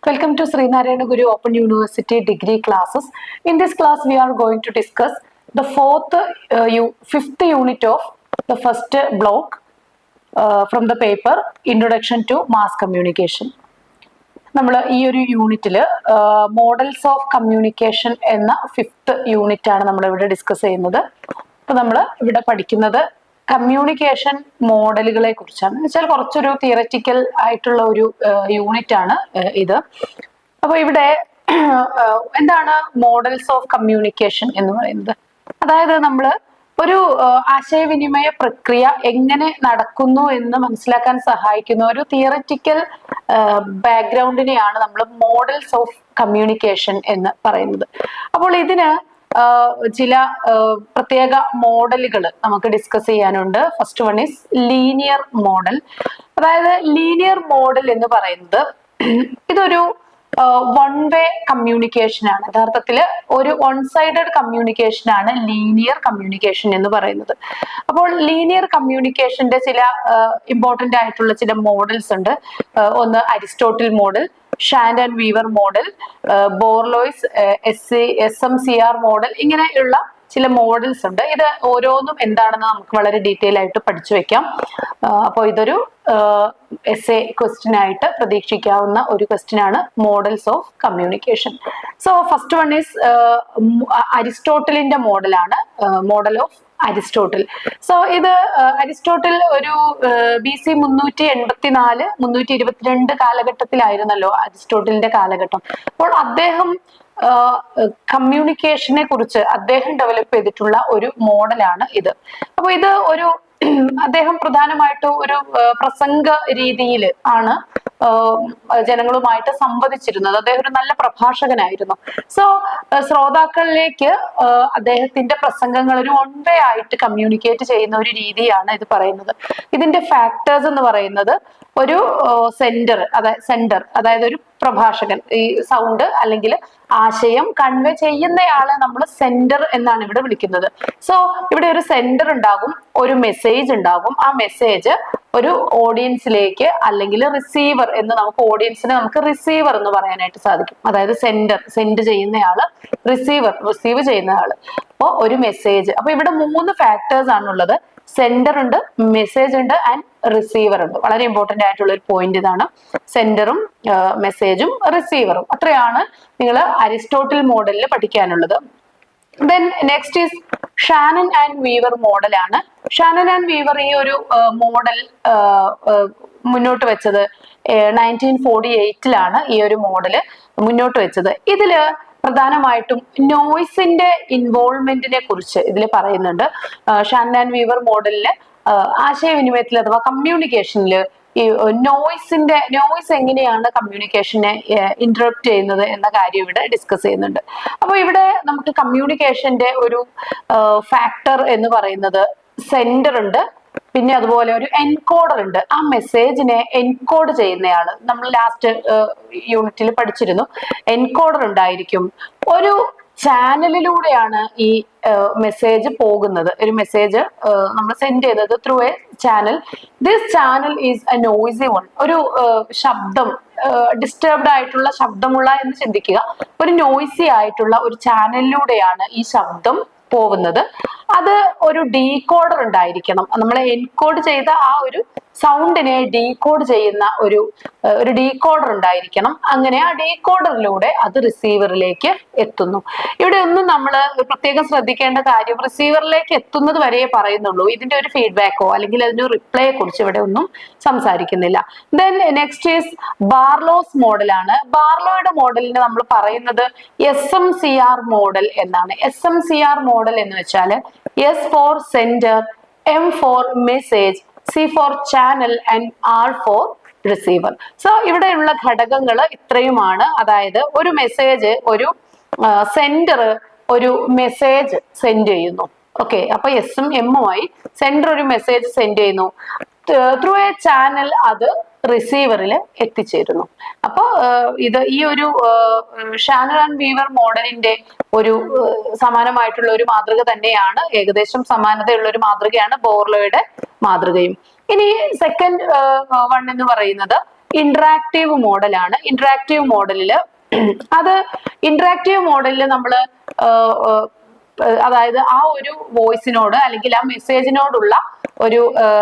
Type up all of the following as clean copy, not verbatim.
Welcome to Sri Narayana Guru Open University degree classes. In this class, we are going to discuss the fifth unit of the first block from the paper Introduction to Mass Communication. നമ്മൾ ഈ ഒരു യൂണിറ്റില് models of communication എന്ന fifth unit ആണ് നമ്മൾ ഇവിടെ discuss ചെയ്യുന്നത്. അപ്പൊ നമ്മൾ ഇവിടെ പഠിക്കുന്നത് കമ്മ്യൂണിക്കേഷൻ മോഡലുകളെ കുറിച്ചാണ്. എന്ന് വെച്ചാൽ കുറച്ചൊരു തിയററ്റിക്കൽ ആയിട്ടുള്ള ഒരു യൂണിറ്റ് ആണ് ഇത്. അപ്പൊ ഇവിടെ എന്താണ് മോഡൽസ് ഓഫ് കമ്മ്യൂണിക്കേഷൻ എന്ന് പറയുന്നത്? അതായത് നമ്മൾ ഒരു ആശയവിനിമയ പ്രക്രിയ എങ്ങനെ നടക്കുന്നു എന്ന് മനസ്സിലാക്കാൻ സഹായിക്കുന്ന ഒരു തിയററ്റിക്കൽ ബാക്ക്ഗ്രൗണ്ടിനെയാണ് നമ്മൾ മോഡൽസ് ഓഫ് കമ്മ്യൂണിക്കേഷൻ എന്ന് പറയുന്നത്. അപ്പോൾ ഇതിന് ചില പ്രത്യേക മോഡലുകൾ നമുക്ക് ഡിസ്കസ് ചെയ്യാനുണ്ട്. First one is linear model. അതായത് ലീനിയർ മോഡൽ എന്ന് പറയുന്നത് ഇതൊരു വൺ വേ കമ്മ്യൂണിക്കേഷൻ ആണ്. യഥാർത്ഥത്തിൽ ഒരു വൺ സൈഡഡ് കമ്മ്യൂണിക്കേഷൻ ആണ് ലീനിയർ കമ്മ്യൂണിക്കേഷൻ എന്ന് പറയുന്നത്. അപ്പോൾ ലീനിയർ കമ്മ്യൂണിക്കേഷന്റെ ചില ഇമ്പോർട്ടന്റ് ആയിട്ടുള്ള ചില മോഡൽസ് ഉണ്ട്. ഒന്ന് Aristotle model, Shannon and Weaver model, Berlo's SMCR model, ഇങ്ങനെയുള്ള ചില മോഡൽസ് ഉണ്ട്. ഇത് ഓരോന്നും എന്താണെന്ന് നമുക്ക് വളരെ ഡീറ്റെയിൽ ആയിട്ട് പഠിച്ചു വെക്കാം. അപ്പോൾ ഇതൊരു എസ്എ ക്വസ്റ്റ്യൻ ആയിട്ട് പ്രതീക്ഷിക്കാവുന്ന ഒരു ക്വസ്റ്റ്യൻ ആണ് models of communication. So first one is അരിസ്റ്റോട്ടലിന്റെ മോഡലാണ്, മോഡൽ ഓഫ് അരിസ്റ്റോട്ടിൽ. സോ ഇത് അരിസ്റ്റോട്ടിൽ ഒരു BC 384 322 കാലഘട്ടത്തിലായിരുന്നല്ലോ അരിസ്റ്റോട്ടിലിന്റെ കാലഘട്ടം. അപ്പോൾ അദ്ദേഹം കമ്മ്യൂണിക്കേഷനെ കുറിച്ച് അദ്ദേഹം ഡെവലപ്പ് ചെയ്തിട്ടുള്ള ഒരു മോഡലാണ് ഇത്. അപ്പൊ ഇത് ഒരു അദ്ദേഹം പ്രധാനമായിട്ടും ഒരു പ്രസംഗ രീതിയിൽ ആണ് ജനങ്ങളുമായിട്ട് സംവദിച്ചിരുന്നത്. അദ്ദേഹം ഒരു നല്ല പ്രഭാഷകനായിരുന്നു. സോ ശ്രോതാക്കളിലേക്ക് അദ്ദേഹത്തിന്റെ പ്രസംഗങ്ങൾ ഒരു വൺ വേ ആയിട്ട് കമ്മ്യൂണിക്കേറ്റ് ചെയ്യുന്ന ഒരു രീതിയാണ് ഇത് പറയുന്നത്. ഇതിന്റെ ഫാക്ടേഴ്സ് എന്ന് പറയുന്നത് ഒരു സെന്റർ അതായത് ഒരു പ്രഭാഷകൻ, ഈ സൗണ്ട് അല്ലെങ്കിൽ ആശയം കൺവേ ചെയ്യുന്നയാളെ നമ്മൾ സെന്റർ എന്നാണ് ഇവിടെ വിളിക്കുന്നത്. സോ ഇവിടെ ഒരു സെന്റർ ഉണ്ടാകും, ഒരു മെസ്സേജ് ഉണ്ടാകും. ആ മെസ്സേജ് ഒരു ഓഡിയൻസിലേക്ക് അല്ലെങ്കിൽ റിസീവർ എന്ന് നമുക്ക് റിസീവർ എന്ന് പറയാനായിട്ട് സാധിക്കും. അതായത് സെൻഡ് ചെയ്യുന്നയാള്, റിസീവ് ചെയ്യുന്നയാള്. അപ്പോൾ ഒരു മെസ്സേജ്. അപ്പൊ ഇവിടെ 3 ഫാക്ടേഴ്സ് ആണുള്ളത്. സെൻഡർ ഉണ്ട്, മെസ്സേജ് ഉണ്ട് ആൻഡ് റിസീവർ ഉണ്ട്. വളരെ ഇമ്പോർട്ടന്റ് ആയിട്ടുള്ള ഒരു പോയിന്റ് ഇതാണ്. സെൻഡറും മെസ്സേജും റിസീവറും. അത്രയാണ് നിങ്ങൾ അരിസ്റ്റോട്ടിൽ മോഡലിൽ പഠിക്കാനുള്ളത്. Then next is Shannon and weaver മോഡലാണ്. ഷാനൻ ആൻഡ് വീവർ ഈ ഒരു മോഡൽ മുന്നോട്ട് വെച്ചത് 1948 ഈ ഒരു മോഡല് മുന്നോട്ട് വെച്ചത്. ഇതില് പ്രധാനമായിട്ടും നോയ്സിന്റെ ഇൻവോൾവ്മെന്റിനെ കുറിച്ച് ഇതിൽ പറയുന്നുണ്ട്. ഷാനൻ ആൻഡ് വീവർ മോഡലില് ആശയവിനിമയത്തിൽ അഥവാ കമ്മ്യൂണിക്കേഷനില് ഈ നോയ്സ് എങ്ങനെയാണ് കമ്മ്യൂണിക്കേഷനെ ഇന്ററപ്റ്റ് ചെയ്യുന്നത് എന്ന കാര്യം ഇവിടെ ഡിസ്കസ് ചെയ്യുന്നുണ്ട്. അപ്പൊ ഇവിടെ നമുക്ക് കമ്മ്യൂണിക്കേഷന്റെ ഒരു ഫാക്ടർ എന്ന് പറയുന്നത് സെൻഡർ ഉണ്ട്, പിന്നെ അതുപോലെ ഒരു എൻകോഡർ ഉണ്ട്. ആ മെസ്സേജിനെ എൻകോഡ് ചെയ്യുന്നയാള് നമ്മൾ ലാസ്റ്റ് യൂണിറ്റിൽ പഠിച്ചിരുന്നു. എൻകോഡർ ഉണ്ടായിരിക്കും. ഒരു ചാനലിലൂടെയാണ് ഈ മെസ്സേജ് പോകുന്നത്. ഒരു മെസ്സേജ് നമ്മൾ സെൻഡ് ചെയ്തത് through A channel. This channel is A noisy one. ഒരു ശബ്ദം, ഡിസ്റ്റർബ്ഡ് ആയിട്ടുള്ള ശബ്ദമുള്ള എന്ന് ചിന്തിക്കുക. ഒരു നോയ്സി ആയിട്ടുള്ള ഒരു ചാനലിലൂടെയാണ് ഈ ശബ്ദം പോകുന്നത്. അത് ഒരു ഡീകോഡർ ഉണ്ടായിരിക്കണം. നമ്മൾ എൻകോഡ് ചെയ്ത ആ ഒരു സൗണ്ടിനെ ഡീകോഡ് ചെയ്യുന്ന ഒരു ഡീകോഡർ ഉണ്ടായിരിക്കണം. അങ്ങനെ ആ ഡീകോഡറിലൂടെ അത് റിസീവറിലേക്ക് എത്തുന്നു. ഇവിടെ ഒന്നും നമ്മൾ പ്രത്യേകം ശ്രദ്ധിക്കേണ്ട കാര്യം റിസീവറിലേക്ക് എത്തുന്നത് വരെ പറയുന്നുള്ളൂ. ഇതിന്റെ ഒരു ഫീഡ്ബാക്കോ അല്ലെങ്കിൽ അതിന്റെ റിപ്ലൈയെ കുറിച്ച് ഇവിടെ ഒന്നും സംസാരിക്കുന്നില്ല. ദെൻ നെക്സ്റ്റ് ഈസ് ബാർലോസ് മോഡലാണ്. ബാർലോയുടെ മോഡലിന് നമ്മൾ പറയുന്നത് SMCR മോഡൽ എന്നാണ്. SMCR മോഡൽ എന്ന് വെച്ചാൽ S for sender, M for message, C for channel and R for receiver. So ഇവിടെയുള്ള ഘടകങ്ങൾ ഇത്രയുമാണ്. അതായത് ഒരു മെസ്സേജ്, ഒരു സെൻഡർ ഒരു മെസ്സേജ് സെൻഡ് ചെയ്യുന്നു. ഓക്കെ, അപ്പൊ എസും എമ്മുമായി സെൻഡർ ഒരു മെസ്സേജ് സെൻഡ് ചെയ്യുന്നു. ത്രൂ എ ചാനൽ അത് റിസീവറിൽ എത്തിച്ചേരുന്നു. അപ്പൊ ഈ ഒരു ഷാനൻ ആൻഡ് വീവർ മോഡലിന്റെ ഒരു സമാനമായിട്ടുള്ള ഒരു മാതൃക തന്നെയാണ്, ഏകദേശം സമാനതയുള്ള ഒരു മാതൃകയാണ് ബോർലോയുടെ മാതൃകയും. ഇനി സെക്കൻഡ് വൺ എന്ന് പറയുന്നത് ഇന്ററാക്റ്റീവ് മോഡലാണ്. ഇന്ററാക്റ്റീവ് മോഡലില് അത് ഇന്ററാക്റ്റീവ് മോഡലിൽ നമ്മൾ അതായത് ആ ഒരു വോയിസിനോട് അല്ലെങ്കിൽ ആ മെസ്സേജിനോടുള്ള ഒരു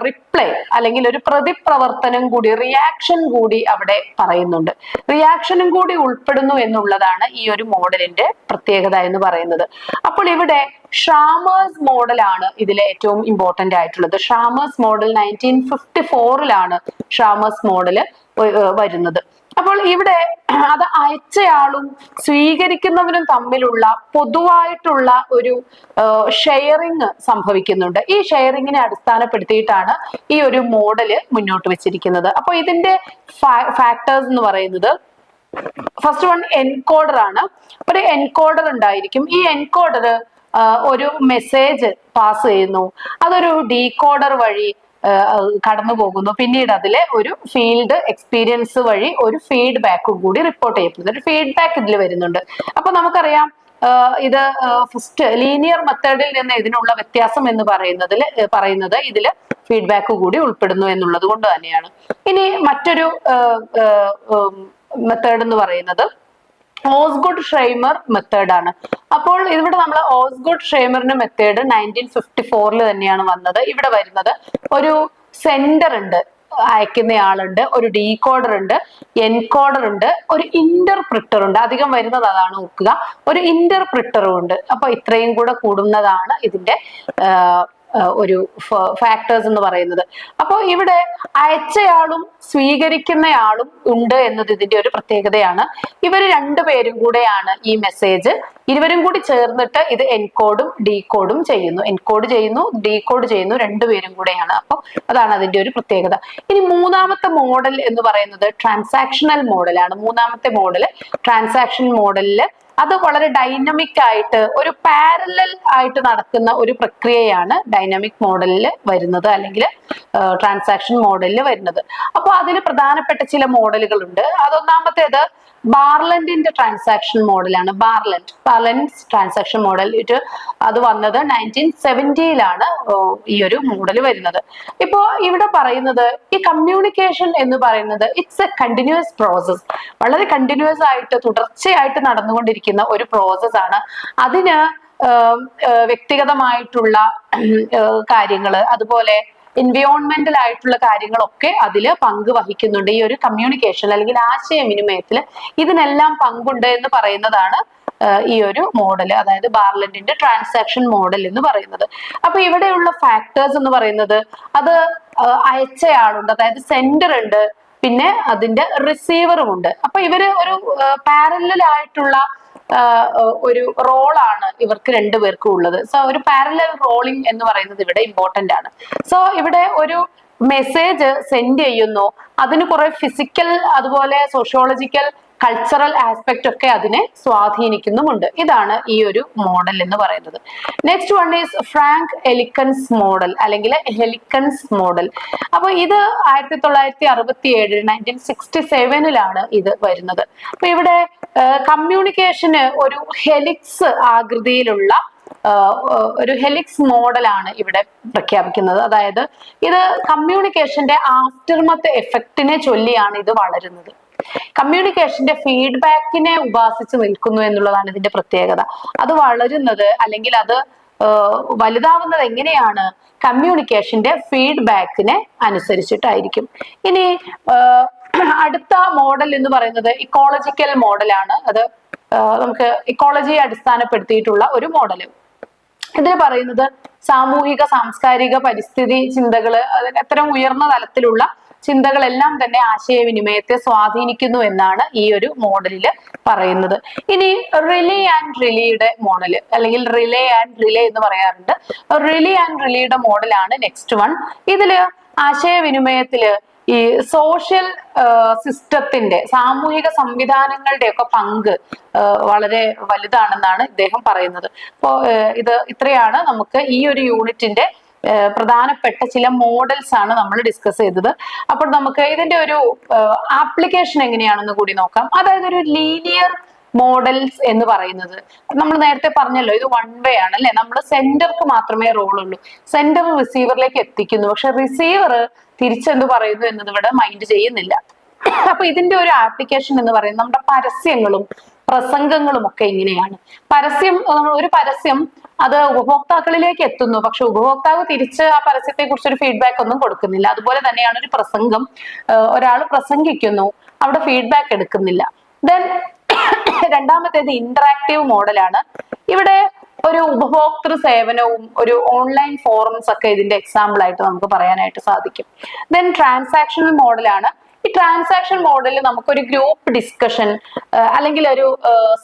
റിപ്ലൈ അല്ലെങ്കിൽ ഒരു പ്രതിപ്രവർത്തനം കൂടി, റിയാക്ഷൻ കൂടി അവിടെ പറയുന്നുണ്ട്. റിയാക്ഷനും കൂടി ഉൾപ്പെടുന്നു എന്നുള്ളതാണ് ഈ ഒരു മോഡലിന്റെ പ്രത്യേകത എന്ന് പറയുന്നത്. അപ്പോൾ ഇവിടെ ഷാമേഴ്സ് മോഡലാണ് ഇതിലെ ഏറ്റവും ഇമ്പോർട്ടന്റ് ആയിട്ടുള്ളത്. ഷാമേഴ്സ് മോഡൽ 1954 ഷാമേഴ്സ് മോഡല് വരുന്നത്. അപ്പോൾ ഇവിടെ അത് അയച്ചയാളും സ്വീകരിക്കുന്നവരും തമ്മിലുള്ള പൊതുവായിട്ടുള്ള ഒരു ഷെയറിങ് സംഭവിക്കുന്നുണ്ട്. ഈ ഷെയറിങ്ങിനെ അടിസ്ഥാനപ്പെടുത്തിയിട്ടാണ് ഈ ഒരു മോഡല് മുന്നോട്ട് വെച്ചിരിക്കുന്നത്. അപ്പൊ ഇതിന്റെ ഫാക്ടേഴ്സ് എന്ന് പറയുന്നത്, ഫസ്റ്റ് വൺ എൻകോഡർ ആണ്. ഒരു എൻകോഡർ ഉണ്ടായിരിക്കും. ഈ എൻകോഡർ ഒരു മെസ്സേജ് പാസ് ചെയ്യുന്നു, അതൊരു ഡീകോഡർ വഴി കടന്നു പോകുന്നു. പിന്നീട് അതിലെ ഒരു ഫീൽഡ് എക്സ്പീരിയൻസ് വഴി ഒരു ഫീഡ്ബാക്കും കൂടി റിപ്പോർട്ട് ചെയ്യപ്പെടുന്നു. ഒരു ഫീഡ്ബാക്ക് ഇതിൽ വരുന്നുണ്ട്. അപ്പൊ നമുക്കറിയാം ഇത് ഫസ്റ്റ് ലീനിയർ മെത്തേഡിൽ നിന്ന് ഇതിനുള്ള വ്യത്യാസം എന്ന് പറയുന്നത് ഇതിൽ ഫീഡ്ബാക്ക് കൂടി ഉൾപ്പെടുന്നു എന്നുള്ളത് കൊണ്ട് തന്നെയാണ്. ഇനി മറ്റൊരു മെത്തേഡ് എന്ന് പറയുന്നത് ഓസ്ഗുഡ് ഷ്രൈമർ മെത്തേഡ് ആണ്. അപ്പോൾ ഇവിടെ നമ്മൾ ഓസ്ഗുഡ് ഷ്രൈമറിന്റെ മെത്തേഡ് 1954 തന്നെയാണ് വന്നത്. ഇവിടെ വരുന്നത് ഒരു സെൻഡർ ഉണ്ട്, അയക്കുന്നയാളുണ്ട്, ഒരു ഡീകോഡർ ഉണ്ട്, എൻകോഡർ ഉണ്ട്, ഒരു ഇന്റർപ്രിറ്റർ ഉണ്ട്. അധികം വരുന്നത് അതാണ്, നോക്കുക. ഒരു ഇന്റർപ്രിറ്ററും ഉണ്ട്. അപ്പൊ ഇത്രയും കൂടെ കൂടുന്നതാണ് ഇതിന്റെ ഒരു ഫാക്ടേഴ്സ് എന്ന് പറയുന്നത്. അപ്പോൾ ഇവിടെ അയച്ചയാളും സ്വീകരിക്കുന്നയാളും ഉണ്ട് എന്നത് ഇതിന്റെ ഒരു പ്രത്യേകതയാണ്. ഇവർ രണ്ടുപേരും കൂടെയാണ് ഈ മെസ്സേജ്, ഇരുവരും കൂടി ചേർന്നിട്ട് ഇത് എൻകോഡും ഡീകോഡും ചെയ്യുന്നു. എൻകോഡ് ചെയ്യുന്നു, ഡീകോഡ് ചെയ്യുന്നു, രണ്ടുപേരും കൂടെയാണ്. അപ്പോൾ അതാണ് അതിന്റെ ഒരു പ്രത്യേകത. ഇനി മൂന്നാമത്തെ മോഡൽ എന്ന് പറയുന്നത് ട്രാൻസാക്ഷണൽ മോഡലാണ്. മൂന്നാമത്തെ മോഡൽ ട്രാൻസാക്ഷൻ മോഡലില് അത് വളരെ ഡൈനമിക് ആയിട്ട് ഒരു പാരലൽ ആയിട്ട് നടക്കുന്ന ഒരു പ്രക്രിയയാണ് ഡൈനാമിക് മോഡലിൽ വരുന്നത്, അല്ലെങ്കിൽ ട്രാൻസാക്ഷൻ മോഡലിൽ വരുന്നത്. അപ്പോൾ അതിൽ പ്രധാനപ്പെട്ട ചില മോഡലുകൾ ഉണ്ട്. അതൊന്നാമത്തേത് ബാർലൻഡിന്റെ ട്രാൻസാക്ഷൻ മോഡലാണ്. ബാർലൻഡ് ട്രാൻസാക്ഷൻ മോഡൽ അത് വന്നത് 1970 ഈ ഒരു മോഡൽ വരുന്നത്. ഇപ്പോ ഇവിടെ പറയുന്നത് ഈ കമ്മ്യൂണിക്കേഷൻ എന്ന് പറയുന്നത് ഇറ്റ്സ് എ കണ്ടിന്യൂസ് പ്രോസസ്. വളരെ കണ്ടിന്യൂസ് ആയിട്ട് തുടർച്ചയായിട്ട് നടന്നുകൊണ്ടിരിക്കുന്ന ഒരു പ്രോസസ് ആണ്. അതിന് വ്യക്തിഗതമായിട്ടുള്ള കാര്യങ്ങള്, അതുപോലെ എൻവയോൺമെന്റൽ ആയിട്ടുള്ള കാര്യങ്ങളൊക്കെ അതിൽ പങ്ക് വഹിക്കുന്നുണ്ട്. ഈ ഒരു കമ്മ്യൂണിക്കേഷൻ അല്ലെങ്കിൽ ആശയവിനിമയത്തിൽ ഇതിനെല്ലാം പങ്കുണ്ട് എന്ന് പറയുന്നതാണ് ഈ ഒരു മോഡൽ, അതായത് ബാർലൻഡിന്റെ ട്രാൻസാക്ഷൻ മോഡൽ എന്ന് പറയുന്നത്. അപ്പൊ ഇവിടെയുള്ള ഫാക്ടേഴ്സ് എന്ന് പറയുന്നത്, അത് അയച്ചയാളുണ്ട്, അതായത് സെൻഡർ ഉണ്ട്, പിന്നെ അതിന്റെ റിസീവറും ഉണ്ട്. അപ്പൊ ഇവര് ഒരു പാരലൽ ആയിട്ടുള്ള ഒരു റോളാണ് ഇവർക്ക് രണ്ടുപേർക്കും ഉള്ളത്. സോ ഒരു പാരലൽ റോളിംഗ് എന്ന് പറയുന്നത് ഇവിടെ ഇമ്പോർട്ടന്റ് ആണ്. സോ ഇവിടെ ഒരു മെസ്സേജ് സെൻഡ് ചെയ്യുന്നു, അതിന് കുറെ ഫിസിക്കൽ, അതുപോലെ സോഷ്യോളജിക്കൽ, കൾച്ചറൽ ആസ്പെക്ട് ഒക്കെ അതിനെ സ്വാധീനിക്കുന്നുമുണ്ട്. ഇതാണ് ഈ ഒരു മോഡൽ എന്ന് പറയുന്നത്. Next one is Frank helical's model അല്ലെങ്കിൽ ഹെലിക്കൻസ് മോഡൽ. അപ്പൊ ഇത് 1967 1967 ഇത് വരുന്നത്. അപ്പൊ ഇവിടെ കമ്മ്യൂണിക്കേഷന് ഒരു ഹെലിക്സ് ആകൃതിയിലുള്ള ഒരു ഹെലിക്സ് മോഡലാണ് ഇവിടെ പ്രഖ്യാപിക്കുന്നത്. അതായത് ഇത് കമ്മ്യൂണിക്കേഷന്റെ ആഫ്റ്റർമത്ത് എഫക്റ്റിനെ ചൊല്ലിയാണ് ഇത് വളരുന്നത്. കമ്മ്യൂണിക്കേഷന്റെ ഫീഡ്ബാക്കിനെ ഉപാസിച്ച് നിൽക്കുന്നു എന്നുള്ളതാണ് ഇതിന്റെ പ്രത്യേകത. അത് വളരുന്നത് അല്ലെങ്കിൽ അത് വലുതാവുന്നത് എങ്ങനെയാണ്? കമ്മ്യൂണിക്കേഷന്റെ ഫീഡ്ബാക്കിനെ അനുസരിച്ചിട്ടായിരിക്കും. ഇനി അടുത്ത മോഡൽ എന്ന് പറയുന്നത് ഇക്കോളജിക്കൽ മോഡലാണ്. അത് നമുക്ക് ഇക്കോളജിയെ അടിസ്ഥാനപ്പെടുത്തിയിട്ടുള്ള ഒരു മോഡല്. ഇതിൽ പറയുന്നത് സാമൂഹിക, സാംസ്കാരിക, പരിസ്ഥിതി ചിന്തകള്, അതിന് അത്തരം ഉയർന്ന തലത്തിലുള്ള ചിന്തകളെല്ലാം തന്നെ ആശയവിനിമയത്തെ സ്വാധീനിക്കുന്നു എന്നാണ് ഈ ഒരു മോഡലിൽ പറയുന്നത്. ഇനി റിലേ ആൻഡ് റിലേയുടെ മോഡൽ, അല്ലെങ്കിൽ റിലേ ആൻഡ് റിലേ എന്ന് പറയാറുണ്ട്. റിലേ ആൻഡ് റിലേയുടെ മോഡലാണ് നെക്സ്റ്റ് വൺ. ഇതില് ആശയവിനിമയത്തില് ഈ സോഷ്യൽ സിസ്റ്റത്തിന്റെ, സാമൂഹിക സംവിധാനങ്ങളുടെ ഒക്കെ പങ്ക് വളരെ വലുതാണെന്നാണ് ഇദ്ദേഹം പറയുന്നത്. അപ്പോൾ ഇത് ഇത്രയാണ് നമുക്ക് ഈ ഒരു യൂണിറ്റിന്റെ പ്രധാനപ്പെട്ട ചില മോഡൽസ് ആണ് നമ്മൾ ഡിസ്കസ് ചെയ്തത്. അപ്പോൾ നമുക്ക് ഇതിന്റെ ഒരു ആപ്ലിക്കേഷൻ എങ്ങനെയാണെന്ന് കൂടി നോക്കാം. അതായത് ഒരു ലീനിയർ മോഡൽസ് എന്ന് പറയുന്നത് നമ്മൾ നേരത്തെ പറഞ്ഞല്ലോ, ഇത് വൺ വേ ആണ് അല്ലെ. നമ്മൾ സെന്റർക്ക് മാത്രമേ റോൾ ഉള്ളൂ, സെന്റർ റിസീവറിലേക്ക് എത്തിക്കുന്നു, പക്ഷെ റിസീവർ തിരിച്ചെന്ത് പറയുന്നു എന്നത് ഇവിടെ മൈൻഡ് ചെയ്യുന്നില്ല. അപ്പൊ ഇതിന്റെ ഒരു ആപ്ലിക്കേഷൻ എന്ന് പറയുന്നത് നമ്മുടെ പരസ്യങ്ങളും പ്രസംഗങ്ങളും ഒക്കെ ഇങ്ങനെയാണ്. ഒരു പരസ്യം അത് ഉപഭോക്താക്കളിലേക്ക് എത്തുന്നു, പക്ഷെ ഉപഭോക്താവ് തിരിച്ച് ആ പരസ്യത്തെ കുറിച്ച് ഒരു ഫീഡ്ബാക്ക് ഒന്നും കൊടുക്കുന്നില്ല. അതുപോലെ തന്നെയാണ് ഒരു പ്രസംഗം. ഒരാൾ പ്രസംഗിക്കുന്നു, അവിടെ ഫീഡ്ബാക്ക് എടുക്കുന്നില്ല. ദെൻ രണ്ടാമത്തേത് ഇന്ററാക്റ്റീവ് മോഡലാണ്. ഇവിടെ ഒരു ഉപഭോക്തൃ സേവനവും ഒരു ഓൺലൈൻ ഫോറംസ് ഒക്കെ ഇതിന്റെ എക്സാമ്പിൾ ആയിട്ട് നമുക്ക് പറയാനായിട്ട് സാധിക്കും. ദെൻ ട്രാൻസാക്ഷണൽ മോഡലാണ്. ഈ ട്രാൻസാക്ഷൻ മോഡലിൽ നമുക്കൊരു ഗ്രൂപ്പ് ഡിസ്കഷൻ അല്ലെങ്കിൽ ഒരു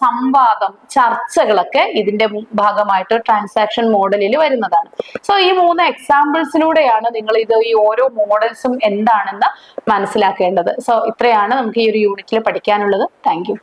സംവാദം, ചർച്ചകളൊക്കെ ഇതിന്റെ ഭാഗമായിട്ട് ട്രാൻസാക്ഷൻ മോഡലിൽ വരുന്നതാണ്. സോ ഈ 3 എക്സാമ്പിൾസിലൂടെയാണ് നിങ്ങൾ ഈ ഓരോ മോഡൽസും എന്താണെന്ന് മനസ്സിലാക്കേണ്ടത്. സോ ഇത്രയാണ് നമുക്ക് ഈ ഒരു യൂണിറ്റിൽ പഠിക്കാനുള്ളത്. Thank you.